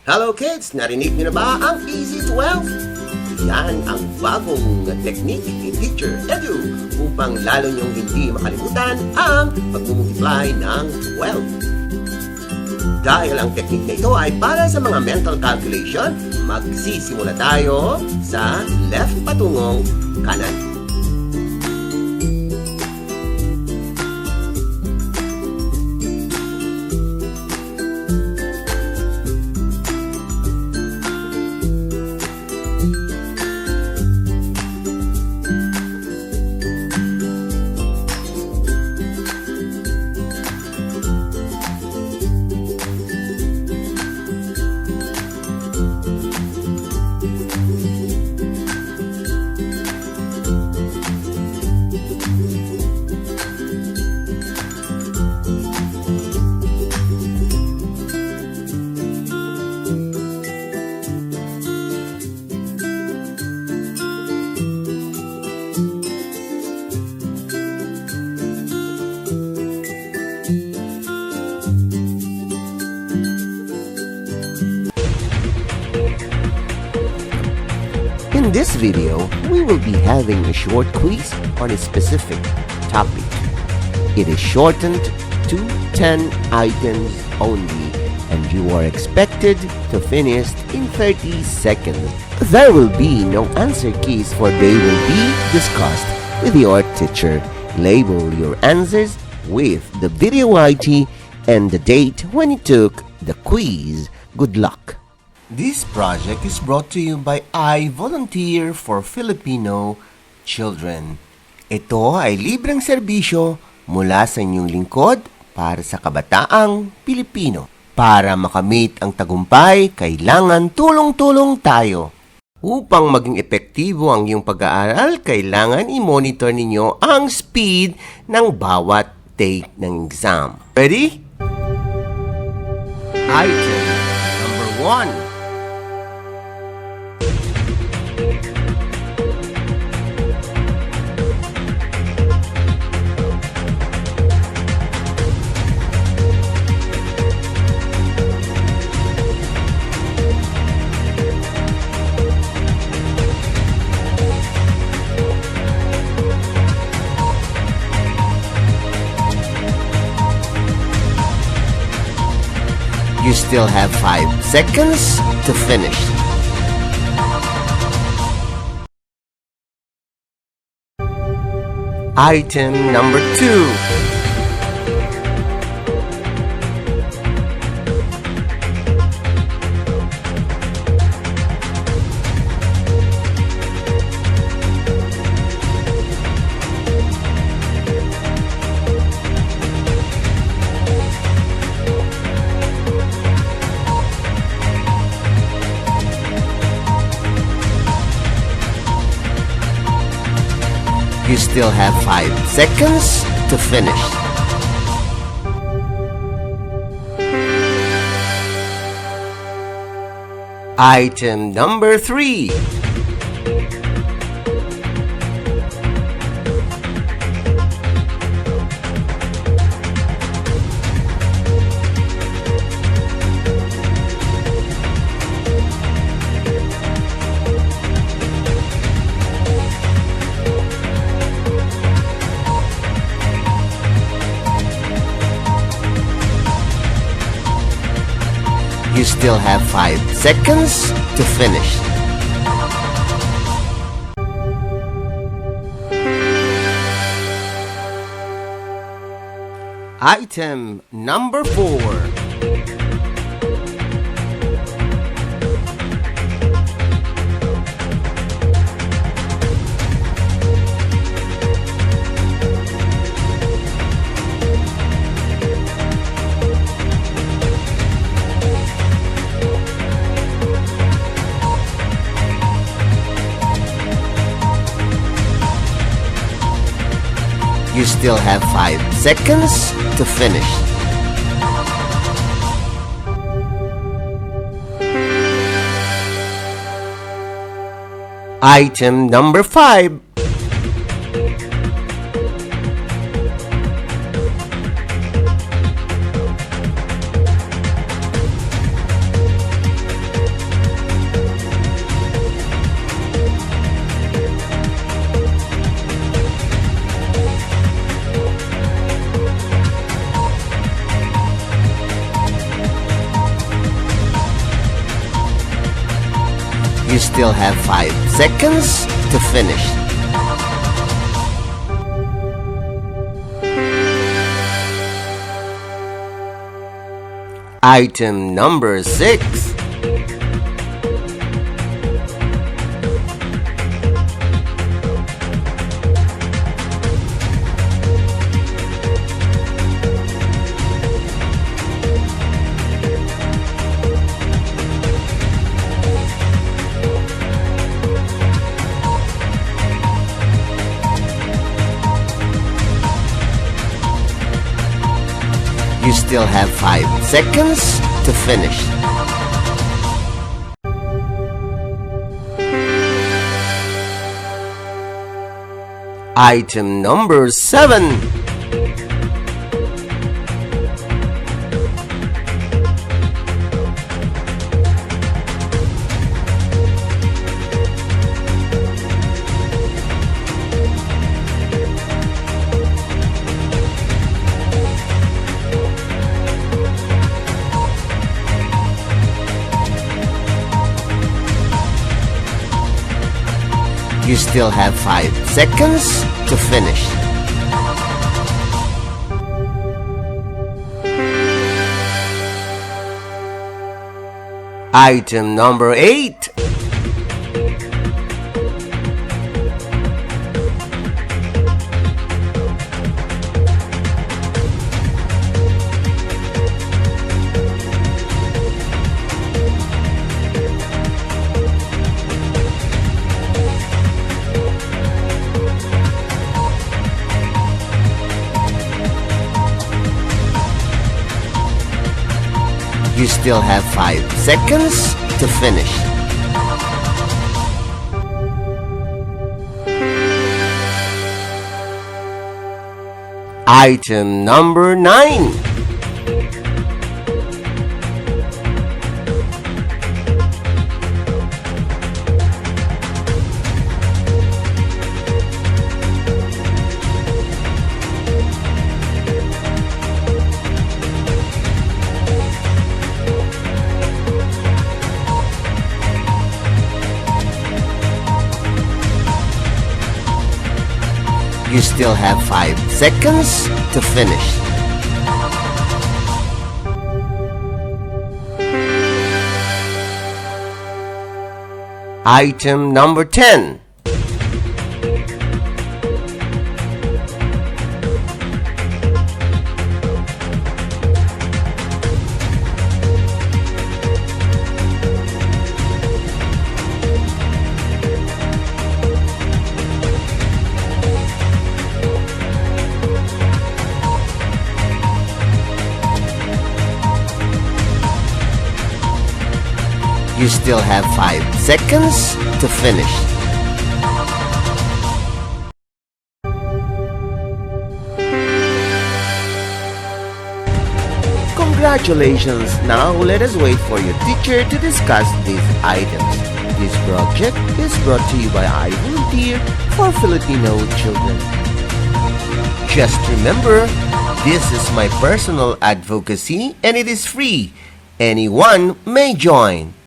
Hello kids! Narinig niyo na ba ang Easy 12? Yan ang bagong technique ni Teacher Edu upang lalo niyong hindi makalimutan ang pagmumultiply ng 12. Dahil ang technique na ito ay para sa mga mental calculation, magsisimula tayo sa left patungong kanan. In this video, we will be having a short quiz on a specific topic. It is shortened to 10 items only, and you are expected to finish in 30 seconds. There will be no answer keys, for they will be discussed with your teacher. Label your answers with the video ID and the date when you took the quiz. Good luck! This project is brought to you by I Volunteer for Filipino Children. Ito ay libreng serbisyo mula sa inyong lingkod para sa kabataang Pilipino. Para makamit ang tagumpay, kailangan tulong-tulong tayo. Upang maging epektibo ang iyong pag-aaral, kailangan i-monitor ninyo ang speed ng bawat take ng exam. Ready? Item number 1. You still have 5 seconds to finish. Item number 2. You still have 5 seconds to finish. Item number 3. You still have 5 seconds to finish. Item number 4. You still have 5 seconds to finish. Item number 5. You still have 5 seconds to finish. Item number 6. You still have 5 seconds to finish. Item number 7. You still have 5 seconds to finish. Item number 8. You still have 5 seconds to finish. Item number 9. You still have 5 seconds to finish. Item number 10. You still have 5 seconds to finish. Congratulations! Now let us wait for your teacher to discuss these items. This project is brought to you by I Volunteer for Filipino Children. Just remember, this is my personal advocacy and it is free. Anyone may join.